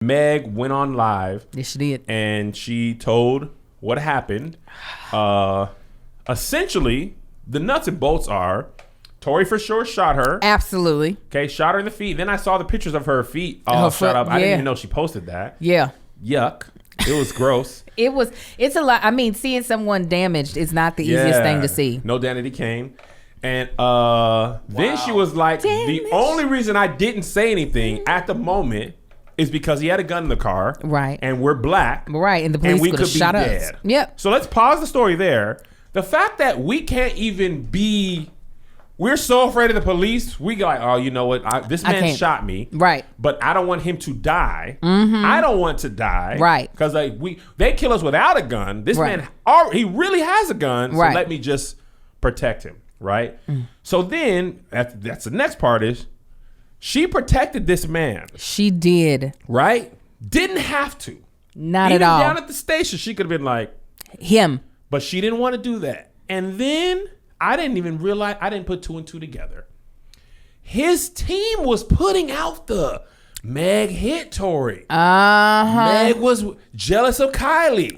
Meg went on live. Yes, she did. And she told what happened. Essentially, the nuts and bolts are Tory for sure shot her. Absolutely. Okay, shot her in the feet. Then I saw the pictures of her feet all shot up. I didn't even know she posted that. Yeah. Yuck. It was gross. It's a lot. I mean, seeing someone damaged is not the easiest thing to see. No Danity Kane. And then she was like, the only reason I didn't say anything at the moment is because he had a gun in the car. Right. And we're black. Right. And the police could have shot us. Dead. Yep. So let's pause the story there. The fact that we can't even be... We're so afraid of the police. We go like, oh, you know what? This man shot me. Right. But I don't want him to die. Mm-hmm. I don't want to die. Right. Because they kill us without a gun. This man, he really has a gun. So let me just protect him. Right. Mm. So then, that's the next part is, she protected this man. She did. Right? Didn't have to. Not at all. Even down at the station, she could have been like... Him. But she didn't want to do that. And then... I didn't even realize, I didn't put two and two together. His team was putting out the Meg hit Tory. Meg was jealous of Kylie.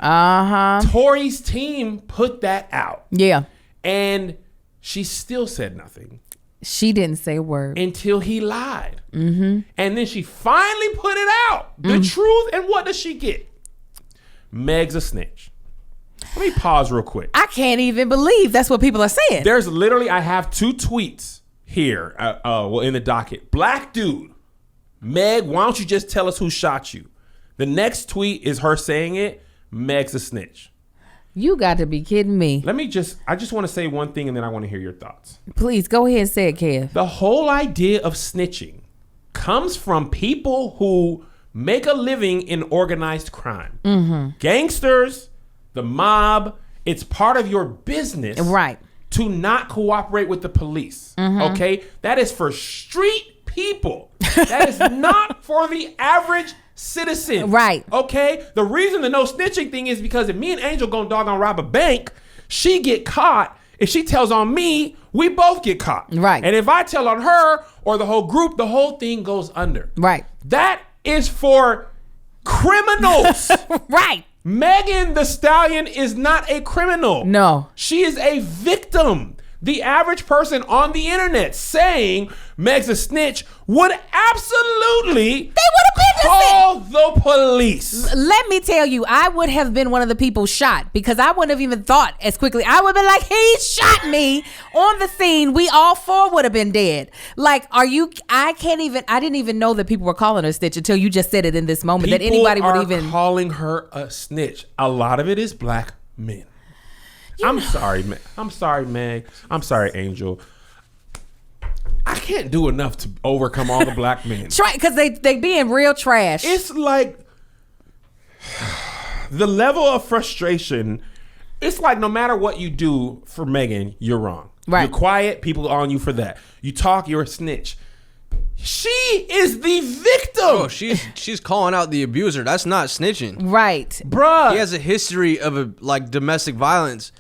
Tory's team put that out. Yeah. And she still said nothing. She didn't say a word. Until he lied. Mm-hmm. And then she finally put it out. The truth. And what does she get? Meg's a snitch. Let me pause real quick. I can't even believe that's what people are saying. There's literally, I have two tweets here, in the docket. Black dude, Meg, why don't you just tell us who shot you? The next tweet is her saying it. Meg's a snitch. You got to be kidding me. I just want to say one thing and then I want to hear your thoughts. Please, go ahead and say it, Kev. The whole idea of snitching comes from people who make a living in organized crime. Mm-hmm. Gangsters, the mob, it's part of your business. Right. To not cooperate with the police. Mm-hmm. Okay? That is for street people. That is not for the average citizen. Right. Okay? The reason the no snitching thing is because if me and Angel gonna doggone rob a bank, she get caught. If she tells on me, we both get caught. Right. And if I tell on her or the whole group, the whole thing goes under. Right. That is for criminals. Right. Megan Thee Stallion is not a criminal. No. She is a victim. The average person on the internet saying Meg's a snitch would absolutely call the police. Let me tell you, I would have been one of the people shot because I wouldn't have even thought as quickly. I would have been like, he shot me on the scene. We all four would have been dead. Like, I didn't even know that people were calling her a snitch until you just said it in this moment. People that anybody would even calling her a snitch. A lot of it is black men. I'm sorry, Meg. I'm sorry, Angel. I can't do enough to overcome all the black men. Try because they being real trash. It's like the level of frustration. It's like no matter what you do for Megan, you're wrong. Right. You're quiet. People are on you for that. You talk, you're a snitch. She is the victim. Oh, she's calling out the abuser. That's not snitching. Right. Bruh. He has a history of domestic violence.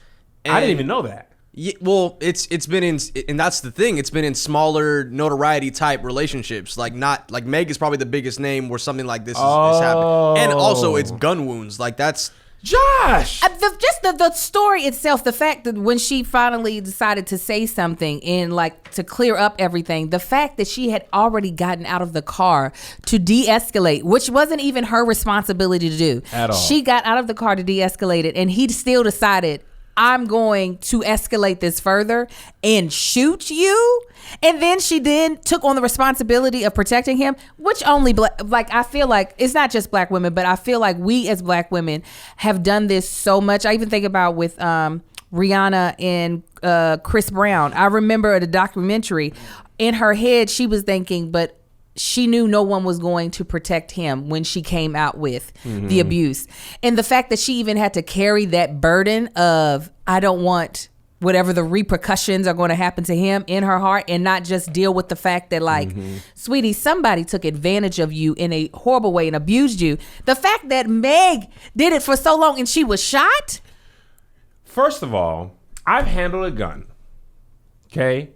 I didn't even know that. Yeah, well, it's been in, and that's the thing. It's been in smaller notoriety type relationships. Like Meg is probably the biggest name where something like this is happening. And also it's gun wounds. Like that's Josh. The story itself, the fact that when she finally decided to say something and to clear up everything, the fact that she had already gotten out of the car to de-escalate, which wasn't even her responsibility to do. At all. She got out of the car to de-escalate it and he still decided, I'm going to escalate this further and shoot you. And then she took on the responsibility of protecting him, which only I feel like it's not just black women, but I feel like we as black women have done this so much. I even think about with Rihanna and Chris Brown. I remember the documentary. In her head, she was thinking, but she knew no one was going to protect him when she came out with the abuse. And the fact that she even had to carry that burden of, I don't want whatever the repercussions are going to happen to him in her heart, and not just deal with the fact that sweetie, somebody took advantage of you in a horrible way and abused you. The fact that Meg did it for so long and she was shot. First of all, I've handled a gun. Okay.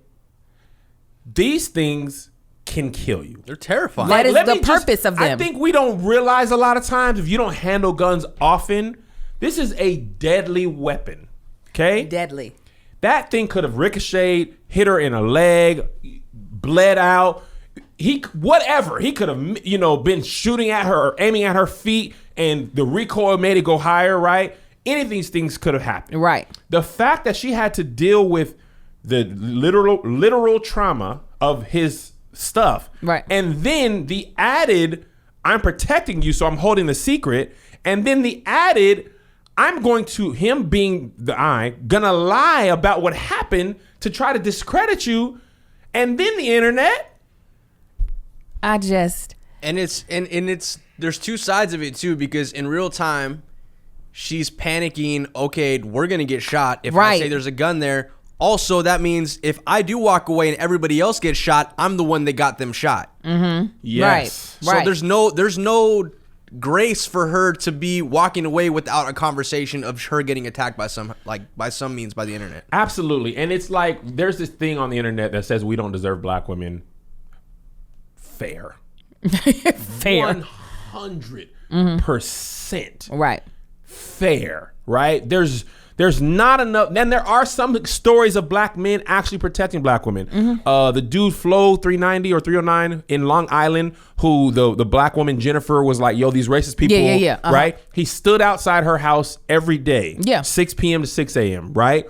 These things can kill you. They're terrifying. That is the purpose of them. I think we don't realize a lot of times, if you don't handle guns often, this is a deadly weapon. Okay? Deadly. That thing could have ricocheted, hit her in a leg, bled out. He could have, been shooting at her or aiming at her feet, and the recoil made it go higher, right? Any of these things could have happened. Right. The fact that she had to deal with the literal trauma of his stuff. Right. And then the added, I'm protecting you, so I'm holding the secret. And then the added, I'm going to, him being gonna lie about what happened to try to discredit you. And then the internet. And it's there's two sides of it too, because in real time, she's panicking. Okay, we're gonna get shot if I say there's a gun there. Also, that means if I do walk away and everybody else gets shot, I'm the one that got them shot. Mm-hmm. Yes. Right. So there's no grace for her to be walking away without a conversation of her getting attacked by some means by the internet. Absolutely. And it's like there's this thing on the internet that says we don't deserve black women. Fair. 100%. Right. Fair. Right? There's not enough. Then there are some stories of black men actually protecting black women. Mm-hmm. The dude Flo 390 or 309 in Long Island, who the black woman Jennifer was like, yo, these racist people, right? He stood outside her house every day, 6 p.m. to 6 a.m., right?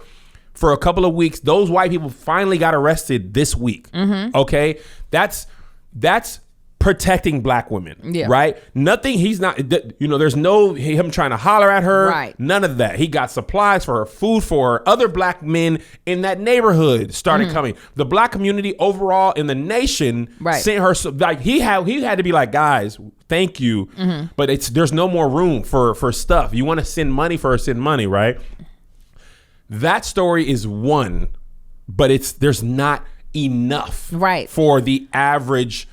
For a couple of weeks. Those white people finally got arrested this week. Mm-hmm. Okay? That's protecting black women, right? Nothing, he's not, there's no him trying to holler at her, right? None of that. He got supplies for her, food for her. Other black men in that neighborhood started coming. The black community overall in the nation sent her, like he had to be like, guys, thank you, but there's no more room for stuff. You want to send money for her, send money, right? That story is one, but there's not enough, right, for the average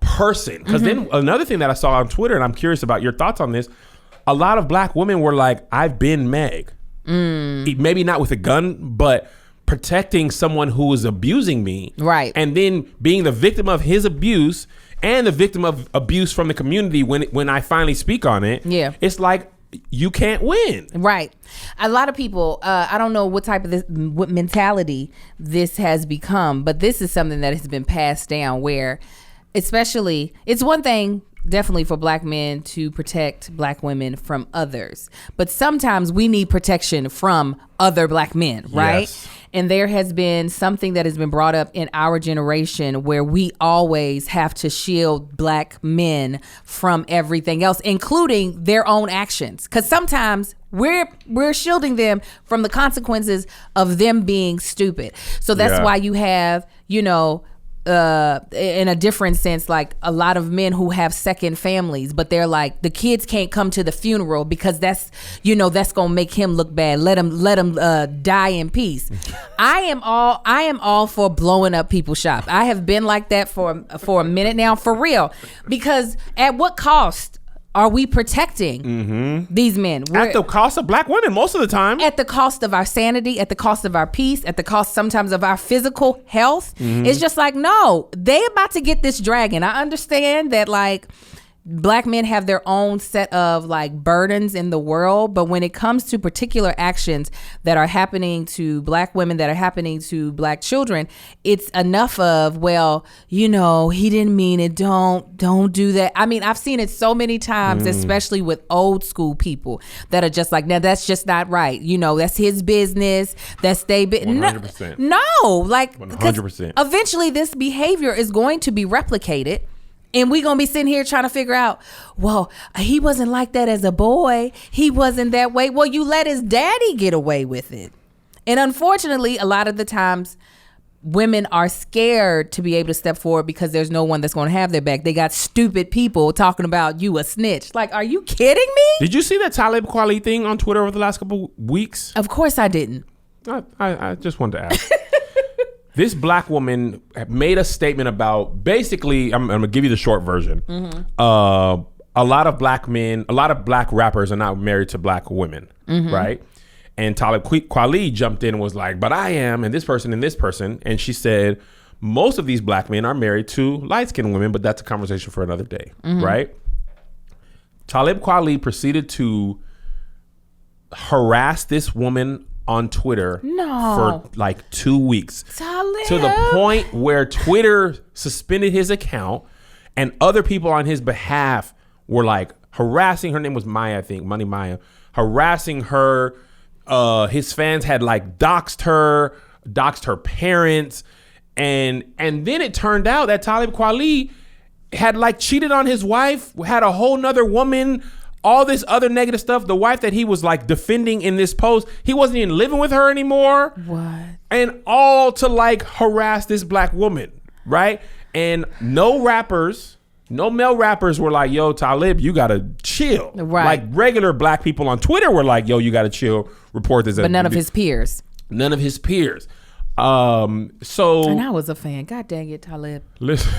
person. Because then another thing that I saw on Twitter, and I'm curious about your thoughts on this, a lot of black women were like, I've been Meg. Maybe not with a gun, but protecting someone who is abusing me. Right. And then being the victim of his abuse and the victim of abuse from the community when I finally speak on it. Yeah. It's like, you can't win. Right. A lot of people, I don't know what mentality this has become, but this is something that has been passed down where, especially, it's one thing definitely for black men to protect black women from others, but sometimes we need protection from other black men, right? Yes. And there has been something that has been brought up in our generation where we always have to shield black men from everything else, including their own actions. Because sometimes we're shielding them from the consequences of them being stupid. So that's why you have, in a different sense, like a lot of men who have second families, but they're like, the kids can't come to the funeral because that's gonna make him look bad. Let him die in peace. I am all for blowing up people's shop. I have been like that for a minute now, for real, because at what cost are we protecting these men? At the cost of black women most of the time. At the cost of our sanity, at the cost of our peace, at the cost sometimes of our physical health. It's just like, no, they about to get this dragon. I understand that black men have their own set of burdens in the world, but when it comes to particular actions that are happening to black women, that are happening to black children, it's enough of, he didn't mean it. Don't do that. I mean, I've seen it so many times, especially with old school people that are just like, now that's just not right. That's his business. That's they 100%. No, 100%. Eventually this behavior is going to be replicated. And we going to be sitting here trying to figure out, well, he wasn't like that as a boy. He wasn't that way. Well, you let his daddy get away with it. And unfortunately, a lot of the times, women are scared to be able to step forward because there's no one that's going to have their back. They got stupid people talking about you a snitch. Like, are you kidding me? Did you see that Talib Kweli thing on Twitter over the last couple weeks? Of course I didn't. I just wanted to ask. This black woman made a statement about, basically, I'm going to give you the short version. A lot of black rappers are not married to black women, right? And Talib Kweli jumped in and was like, but I am, and this person, and this person. And she said, most of these black men are married to light-skinned women, but that's a conversation for another day, right? Talib Kweli proceeded to harass this woman on Twitter for like 2 weeks. Talib. To the point where Twitter suspended his account and other people on his behalf were like harassing. Her name was Maya, I think, Money Maya, harassing her. His fans had like doxed her parents. And then it turned out that Talib Kweli had like cheated on his wife, had a whole nother woman, all this other negative stuff. The wife that he was like defending in this post, he wasn't even living with her anymore. What? And all to like harass this black woman, right? And no male rappers were like, yo, Talib, you gotta chill. Right. Like regular black people on Twitter were like, yo, you gotta chill, report this. But none of his peers. None of his peers. So And I was a fan. God dang it, Talib. Listen.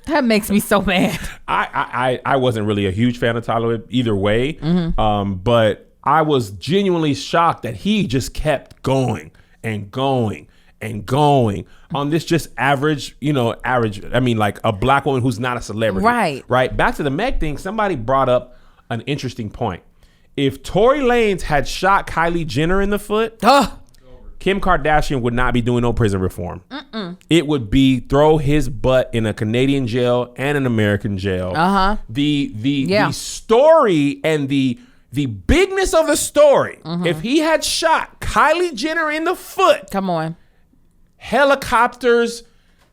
That makes me so mad. I wasn't really a huge fan of Talib either way, but I was genuinely shocked that he just kept going and going and going on this just average. I mean, like a black woman who's not a celebrity. Right. Back to the Meg thing, somebody brought up an interesting point. If Tory Lanez had shot Kylie Jenner in the foot, Kim Kardashian would not be doing no prison reform. It would be throw his butt in a Canadian jail and an American jail. The story and the bigness of the story. If he had shot Kylie Jenner in the foot, come on, helicopters,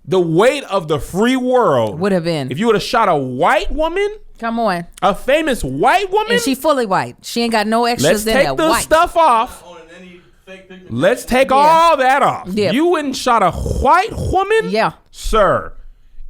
the weight of the free world would have been. If you would have shot a white woman, come on, a famous white woman, and she fully white. She ain't got no extras in there. Let's take the stuff off. Let's take all that off. You went and shot a white woman? Yeah. Sir,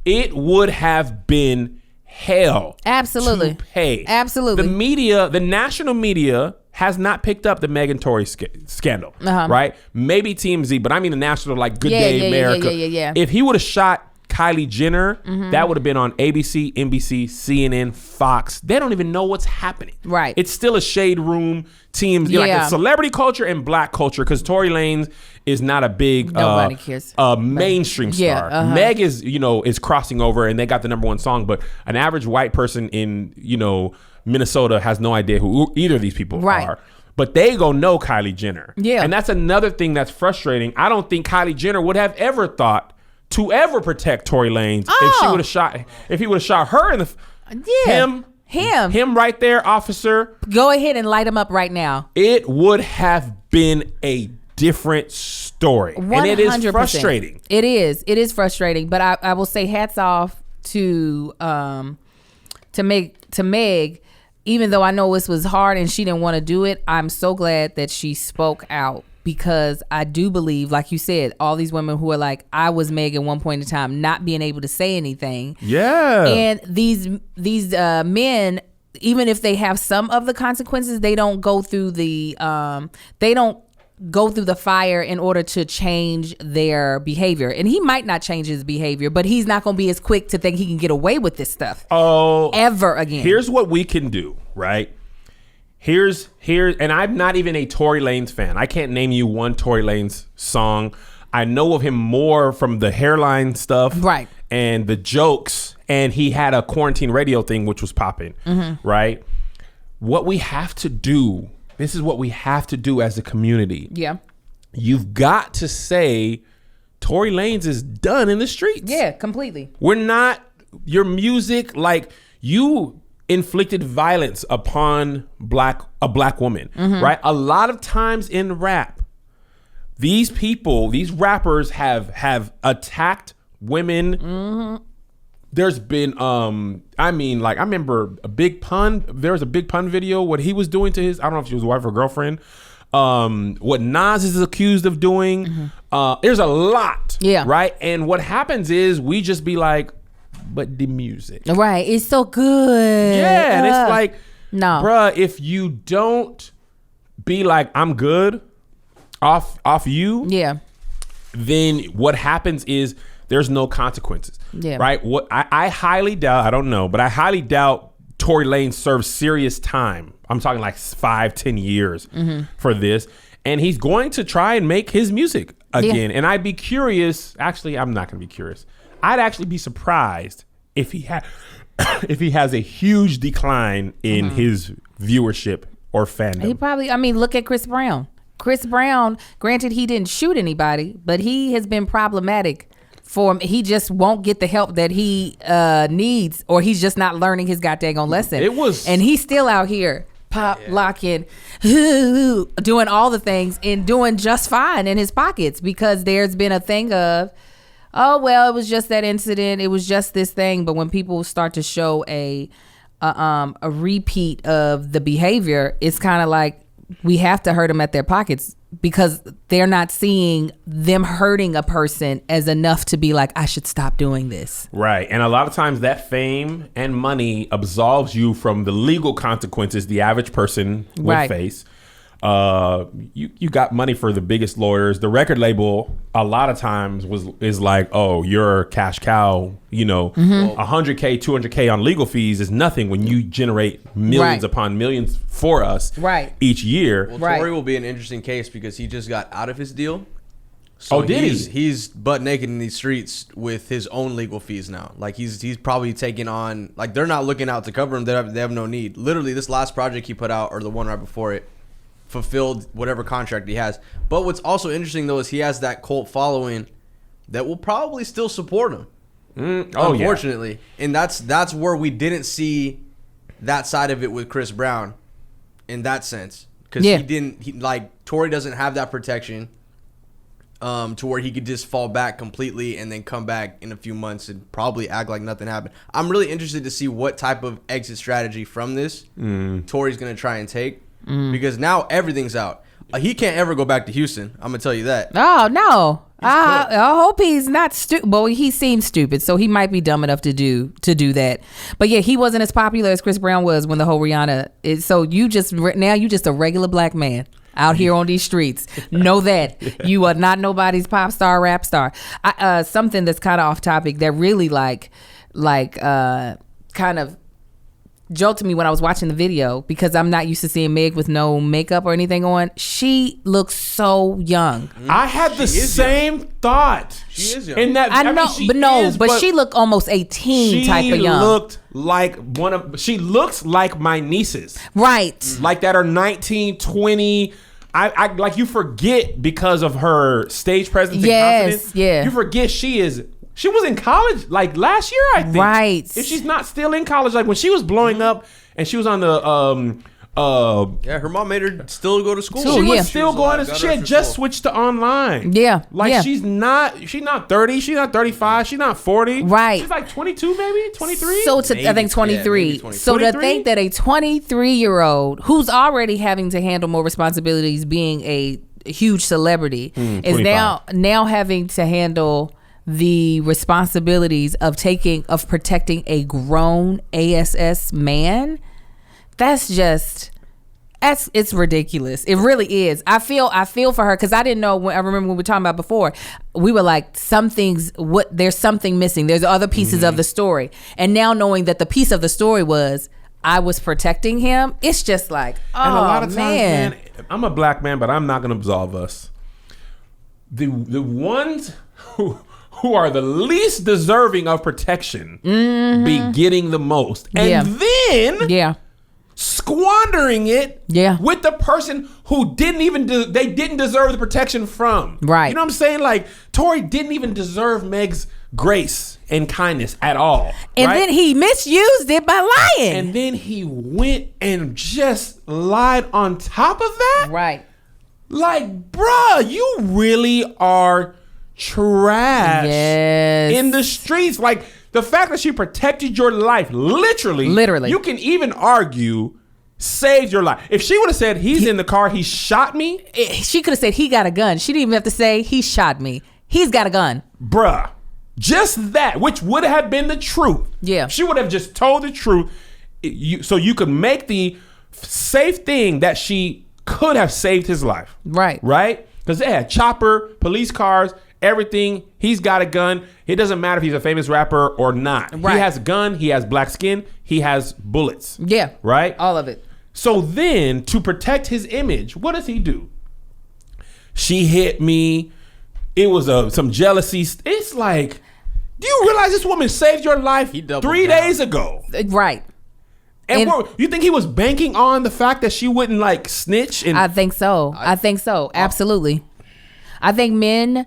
it would have been hell. Absolutely. To pay. Absolutely. The media, the national media has not picked up the Meg and Tory scandal, right? Maybe TMZ, but I mean the national, like Good Day America. Yeah. If he would have shot Kylie Jenner, that would have been on ABC, NBC, CNN, Fox. They don't even know what's happening. Right. It's still a shade room teams, like a celebrity culture and black culture, because Tory Lanez is not a big nobody cares. Mainstream star. Meg is, is crossing over and they got the #1 song, but an average white person in, Minnesota has no idea who either of these people are. But they go know Kylie Jenner. Yeah. And that's another thing that's frustrating. I don't think Kylie Jenner would have ever thought to ever protect Tory Lanez if he would have shot her in the him right there, officer. Go ahead and light him up right now. It would have been a different story. 100%. And it is frustrating. It is frustrating, but I will say hats off to Meg. Even though I know this was hard and she didn't want to do it, I'm so glad that she spoke out. Because I do believe, like you said, all these women who are like, I was Meg at one point in time, not being able to say anything. Yeah. And these men, even if they have some of the consequences, they don't go through the fire in order to change their behavior. And he might not change his behavior, but he's not going to be as quick to think he can get away with this stuff. Ever again. Here's what we can do, right? And I'm not even a Tory Lanez fan. I can't name you one Tory Lanez song. I know of him more from the hairline stuff, right, and the jokes. And he had a quarantine radio thing, which was popping, right? What we have to do, this is what we have to do as a community. Yeah, you've got to say Tory Lanez is done in the streets. Yeah, completely. We're not your music, like you inflicted violence upon a black woman, right? A lot of times in rap, these rappers have attacked women. There's been I remember a Big Pun. There was a Big Pun video, what he was doing to his, I don't know if she was wife or girlfriend. What Nas is accused of doing. There's a lot, right? And what happens is we just be like, but the music, right? It's so good. Yeah, and it's like, no, bruh, if you don't be like, I'm good off you, then what happens is there's no consequences, right? What I highly doubt, I don't know, but I highly doubt Tory Lanez serves serious time. I'm talking like 5-10 years for this, and he's going to try and make his music. again. And I'd be curious. Actually, I'm not going to be curious. I'd actually be surprised if he had if he has a huge decline in his viewership or fandom. He probably, I mean, look at Chris Brown. Chris Brown, granted he didn't shoot anybody, but he has been problematic for him. He just won't get the help that he needs, or he's just not learning his goddamn lesson. And he's still out here locking, doing all the things and doing just fine in his pockets, because there's been a thing of, oh, well, it was just that incident. It was just this thing. But when people start to show a repeat of the behavior, it's kind of like we have to hurt them at their pockets, because they're not seeing them hurting a person as enough to be like, I should stop doing this. Right. And a lot of times that fame and money absolves you from the legal consequences the average person would face. You got money for the biggest lawyers. The record label a lot of times is like, oh, you're a cash cow. You know, $100K, $200K on legal fees is nothing when you generate millions upon millions for us each year. Well, Tory will be an interesting case because he just got out of his deal. So he's butt naked in these streets with his own legal fees now. Like he's probably taking on, like, they're not looking out to cover him. They have no need. Literally, this last project he put out, or the one right before it, fulfilled whatever contract he has. But what's also interesting though is he has that cult following that will probably still support him. Unfortunately. And that's where we didn't see that side of it with Chris Brown in that sense. Because Tory doesn't have that protection to where he could just fall back completely and then come back in a few months and probably act like nothing happened. I'm really interested to see what type of exit strategy from this Tory's going to try and take. Because now everything's out. He can't ever go back to Houston. I'm gonna tell you that. Oh no! I hope he's not stupid. Well, he seems stupid, so he might be dumb enough to do that. But yeah, he wasn't as popular as Chris Brown was when the whole Rihanna is. So you just a regular black man out here on these streets. Know that you are not nobody's pop star, rap star. Something that's kind of off topic that really kind of jolted me when I was watching the video, because I'm not used to seeing Meg with no makeup or anything on. She looks so young. I had the same thought. She is young. In that, I know, but she looked almost 18 type of young. She looks like my nieces. Right. Like that are 19, 20. I like, you forget because of her stage presence and confidence. Yeah. You forget she was in college like last year, I think. Right. If she's not still in college, like when she was blowing up and she was on the her mom made her still go to school. She was still going to, she had just switched to online. Yeah. Like she's not 30, she's not 35, she's not 40. Right. She's like 22 maybe, 23. So I think 23. So to think that a 23-year-old who's already having to handle more responsibilities, being a huge celebrity, is now having to handle the responsibilities of protecting a grown ASS man, it's ridiculous. It really is. I feel for her, because I didn't know. I remember when we were talking about before, we were like, there's something missing. There's other pieces of the story, and now knowing that the piece of the story was I was protecting him, it's just like, and a lot of times, man, I'm a black man, but I'm not going to absolve us. The ones who are the least deserving of protection be getting the most. And then squandering it with the person who didn't deserve the protection from. Right. You know what I'm saying? Like, Tory didn't even deserve Meg's grace and kindness at all. And then he misused it by lying. And then he went and just lied on top of that? Right. Like, bruh, you really are trash in the streets. Like, the fact that she protected your life, literally, you can even argue saved your life. If she would have said he's in the car, he shot me, she could have said he got a gun. She didn't even have to say he shot me. He's got a gun, bruh. Just that, which would have been the truth. Yeah, she would have just told the truth, so you could make the safe thing that she could have saved his life. Right, because they had chopper, police cars, everything. He's got a gun. It doesn't matter if he's a famous rapper or not. Right. He has a gun. He has black skin. He has bullets. Yeah. Right? All of it. So then, to protect his image, what does he do? She hit me. it was some jealousy. It's like, do you realize this woman saved your life 3 days ago? Right. And you think he was banking on the fact that she wouldn't like snitch? And I think so. Absolutely. I think men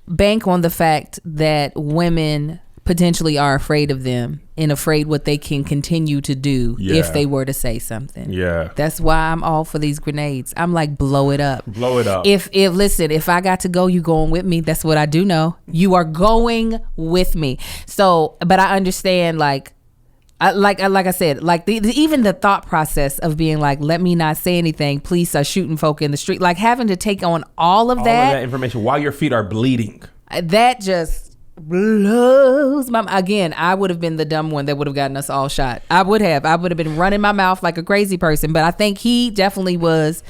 bank on the fact that women potentially are afraid of them and afraid what they can continue to do if they were to say something. Yeah. That's why I'm all for these grenades. I'm like, blow it up. Blow it up. If listen, if I got to go, you going with me. That's what I do know. You are going with me. So, but I understand like I said, like even the thought process of being like, let me not say anything. Police are shooting folk in the street. Like having to take on all of that information while your feet are bleeding. That just blows my. Again, I would have been the dumb one that would have gotten us all shot. I would have been running my mouth like a crazy person. But I think he definitely was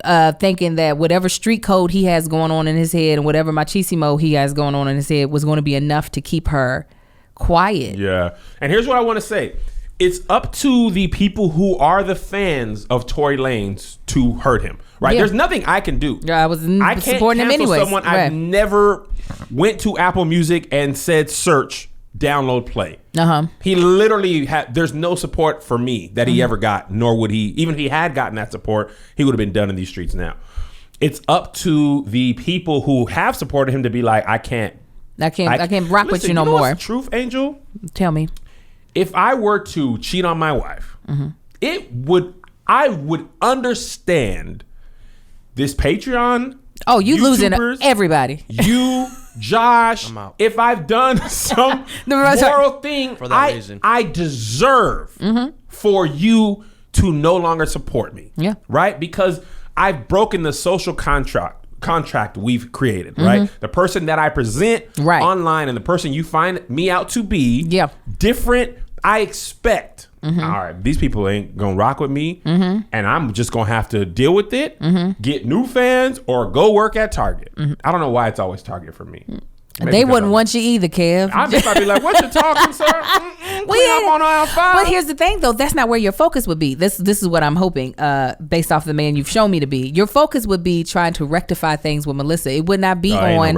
thinking that whatever street code he has going on in his head and whatever machismo he has going on in his head was going to be enough to keep her quiet. Yeah. And here's what I want to say. It's up to the people who are the fans of Tory Lanez to hurt him. Right? Yeah. There's nothing I can do. Yeah, I can't supporting him anyway. Someone right. I've never went to Apple Music and said search, download, play. He literally had. There's no support for me that he ever got. Nor would he. Even if he had gotten that support, he would have been done in these streets now. It's up to the people who have supported him to be like, I can't rock with you no more. What's the truth, Angel? Tell me. If I were to cheat on my wife, I would understand this Patreon. Oh, you losing everybody. You, Josh. If I've done some moral thing for that reason, I deserve for you to no longer support me. Yeah. Right? Because I've broken the social contract we've created, right? The person that I present online and the person you find me out to be different. I expect, all right, these people ain't gonna rock with me and I'm just gonna have to deal with it, get new fans or go work at Target. I don't know why it's always Target for me. Maybe they wouldn't want you either, Kev. I just might be like, what you talking, sir? Clean up on aisle 5. But here's the thing, though. That's not where your focus would be. This is what I'm hoping, based off the man you've shown me to be. Your focus would be trying to rectify things with Melissa. It would not be on.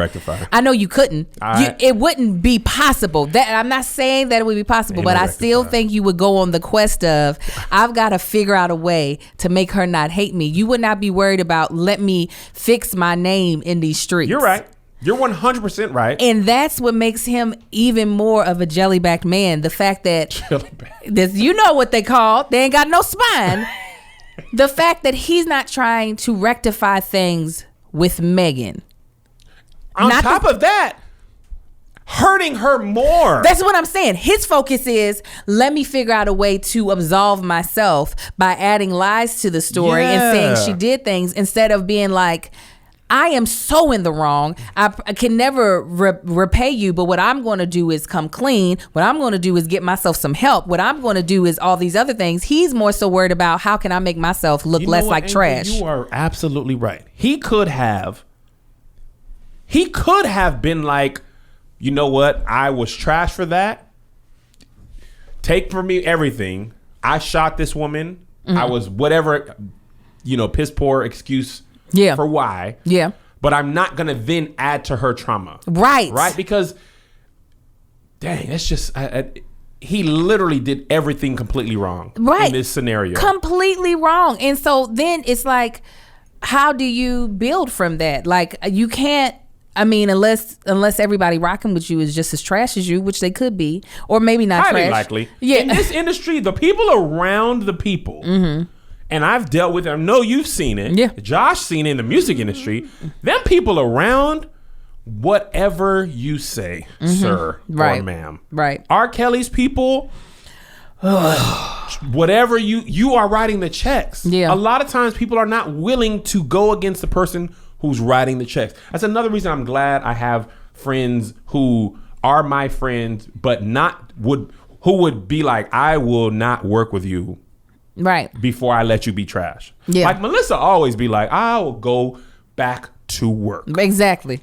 I know you couldn't. It wouldn't be possible. That I'm not saying that it would be possible, but I still think you would go on the quest of, I've got to figure out a way to make her not hate me. You would not be worried about, let me fix my name in these streets. You're right. You're 100% right. And that's what makes him even more of a jelly-backed man. The fact that, you know what they call, they ain't got no spine. The fact that he's not trying to rectify things with Megan. On top of that, hurting her more. That's what I'm saying. His focus is, let me figure out a way to absolve myself by adding lies to the story and saying she did things, instead of being like, I am so in the wrong. I can never repay you, but what I'm going to do is come clean. What I'm going to do is get myself some help. What I'm going to do is all these other things. He's more so worried about, how can I make myself look less like trash? You are absolutely right. He could have been like, you know what? I was trash for that. Take from me everything. I shot this woman. I was whatever, piss poor excuse. For why. Yeah. But I'm not going to then add to her trauma. Right. Right? Because, dang, that's just, he literally did everything completely wrong in this scenario. Completely wrong. And so then it's like, how do you build from that? Like, you can't, unless everybody rocking with you is just as trash as you, which they could be, or maybe not highly trash. Likely. Yeah. In this industry, the people around the people, and I've dealt with it. I know you've seen it. Yeah. Josh seen it in the music industry. Them people around, whatever you say, sir or ma'am. Right. R. Kelly's people, whatever you are writing the checks. Yeah. A lot of times people are not willing to go against the person who's writing the checks. That's another reason I'm glad I have friends who are my friends, but who would be like, I will not work with you. Right. Before I let you be trash. Yeah. Like Melissa always be like, I will go back to work. Exactly.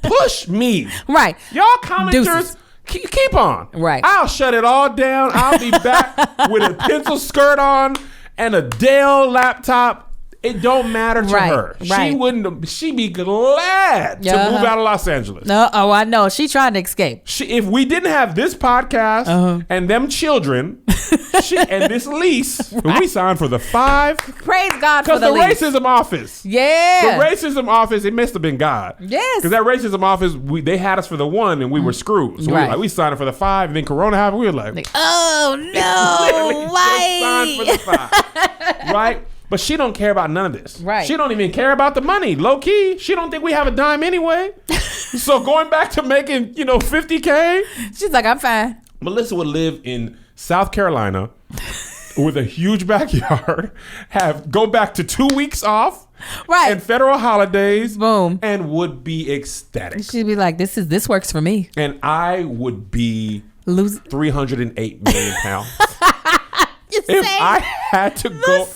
Push me. Right. Y'all commenters, keep on. Right. I'll shut it all down. I'll be back with a pencil skirt on and a Dell laptop It don't matter to her. She wouldn't. She'd be glad to move out of Los Angeles. No, I know. She trying to escape. If we didn't have this podcast and them children and this lease, we signed for the 5. Praise God for the lease. Because the racism office. Yeah. The racism office, it must have been God. Yes. Because that racism office, they had us for the 1 and we were screwed. So we signed up for the 5 and then Corona happened. We were like oh no, why? Signed for the 5. Right? But she don't care about none of this. Right. She don't even care about the money. Low key, she don't think we have a dime anyway. So going back to making, $50K. She's like, I'm fine. Melissa would live in South Carolina with a huge backyard, go back to 2 weeks off. Right. And federal holidays. Boom. And would be ecstatic. She'd be like, this works for me. And I would be 308 million pounds. If I had to go,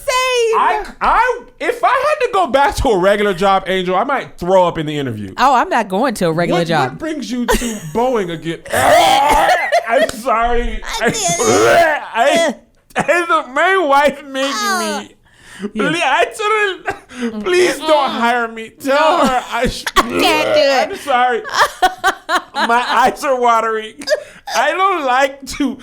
if I had to go back to a regular job, Angel, I might throw up in the interview. Oh, I'm not going to a regular job. What brings you to Boeing again? I'm sorry. My wife made me. Please don't hire me. Tell her I can't do it. I'm sorry. My eyes are watering. I don't like to.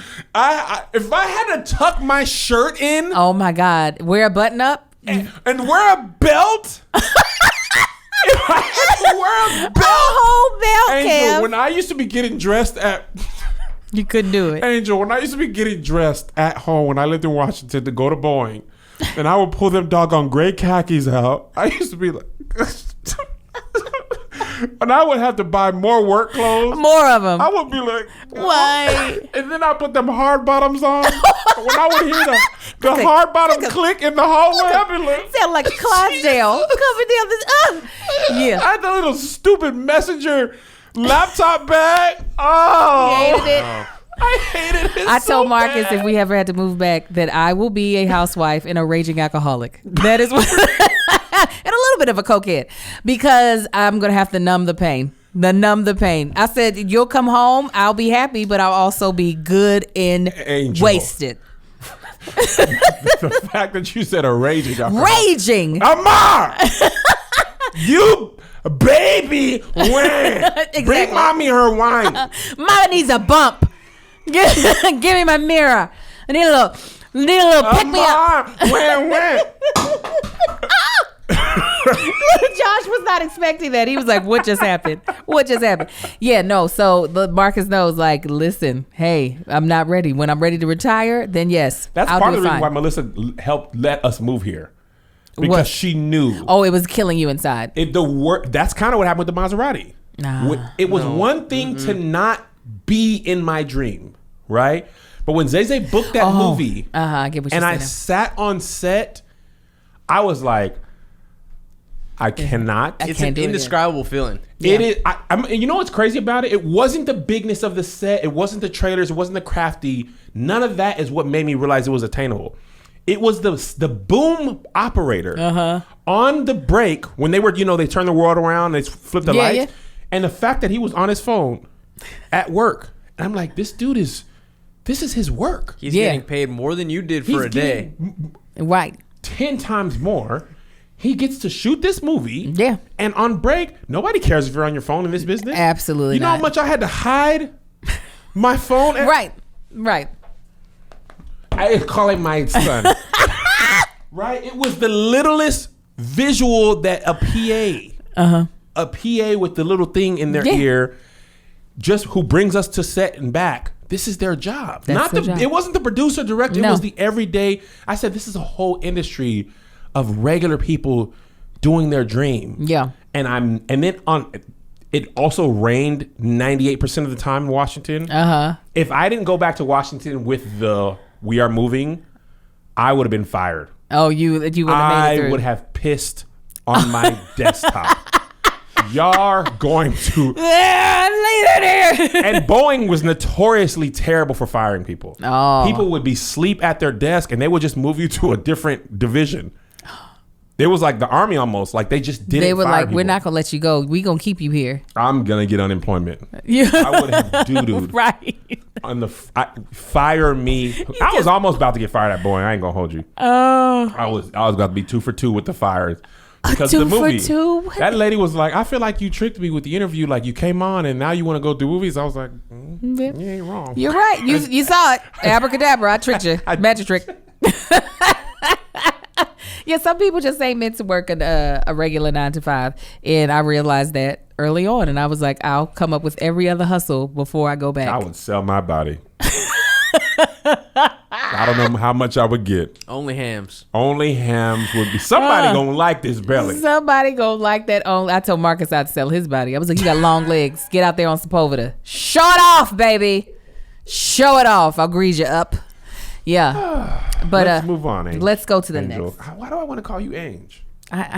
If I had to tuck my shirt in. Oh my God! Wear a button up and wear a belt. If I had to wear a belt, whole belt, Angel, when I used to be getting dressed at. You couldn't do it, Angel. When I used to be getting dressed at home when I lived in Washington to go to Boeing. And I would pull them doggone gray khakis out. I used to be like, and I would have to buy more work clothes. More of them. I would be like, why? And then I put them hard bottoms on. When I would hear the hard bottom click in the hallway, I'd be like, sound like Clydesdale coming down this. Yeah. I had the little stupid messenger laptop bag. Oh, you hated it. I hated it. I told Marcus if we ever had to move back that I will be a housewife and a raging alcoholic. That is what, and a little bit of a cokehead because I'm gonna have to numb the pain. I said you'll come home, I'll be happy, but I'll also be good and wasted. The fact that you said a raging alcoholic. Raging. Amar, you baby, when Exactly. Bring mommy her wine. Mama needs a bump. Give me my mirror. I need a little pick me up. When? Josh was not expecting that. He was like, what just happened? Yeah, no. So Marcus knows, like, listen, hey, I'm not ready. When I'm ready to retire, then yes. That's I'll part of the reason fine. why Melissa helped let us move here. Because she knew. Oh, it was killing you inside. That's kind of what happened with the Maserati. It was one thing to not be in my dream, right? But when Zay booked that movie, I get what you're and I saying. sat on set, I was like, I cannot. It's an indescribable feeling. It is. And you know what's crazy about it? It wasn't the bigness of the set. It wasn't the trailers. It wasn't the crafty. None of that is what made me realize it was attainable. It was the boom operator on the break when they were, they turned the world around, they flipped the lights. Yeah. And the fact that he was on his phone at work. And I'm like, this is his work. He's getting paid more than you did for a day. Right. 10 times more. He gets to shoot this movie. Yeah. And on break, nobody cares if you're on your phone in this business. Absolutely You know how much I had to hide my phone? Right. I call it my son. Right? It was the littlest visual that a PA with the little thing in their ear, just who brings us to set and back. This is their job. Job. It wasn't the producer, director. No. It was the everyday. I said, this is a whole industry of regular people doing their dream. Yeah. And then it also rained 98% of the time in Washington. If I didn't go back to Washington with the "we are moving," I would have been fired. Oh, you would have made it through. I would have pissed on my desktop. Y'all are going to leave it here. And Boeing was notoriously terrible for firing people. People would be asleep at their desk and they would just move you to a different division. It was like the army almost. Like they just didn't. They were fire like, people. we're not gonna let you go. We gonna keep you here. I'm gonna get unemployment. Yeah. I would have doo-dooed. Right. Fire me. I was almost about to get fired at Boeing. I ain't gonna hold you. Oh. I was about to be 2 for 2 with the fires. Because 2 the movie, for 2? that lady was like, I feel like you tricked me with the interview. Like you came on and now you want to go do movies. I was like, you ain't wrong. You're right. You saw it. Abracadabra. I tricked you. Magic trick. Yeah, some people just ain't meant to work a regular 9 to 5. And I realized that early on. And I was like, I'll come up with every other hustle before I go back. I would sell my body. I don't know how much I would get. Only hams. Only hams would be. Somebody gonna like this belly. Somebody gonna like that. I told Marcus I'd sell his body. I was like, you got long legs. Get out there on Sepulveda. Show it off, baby. Show it off. I'll grease you up. Yeah. But let's move on, Angel. Let's go to the Angel. next. Why do I want to call you Angel?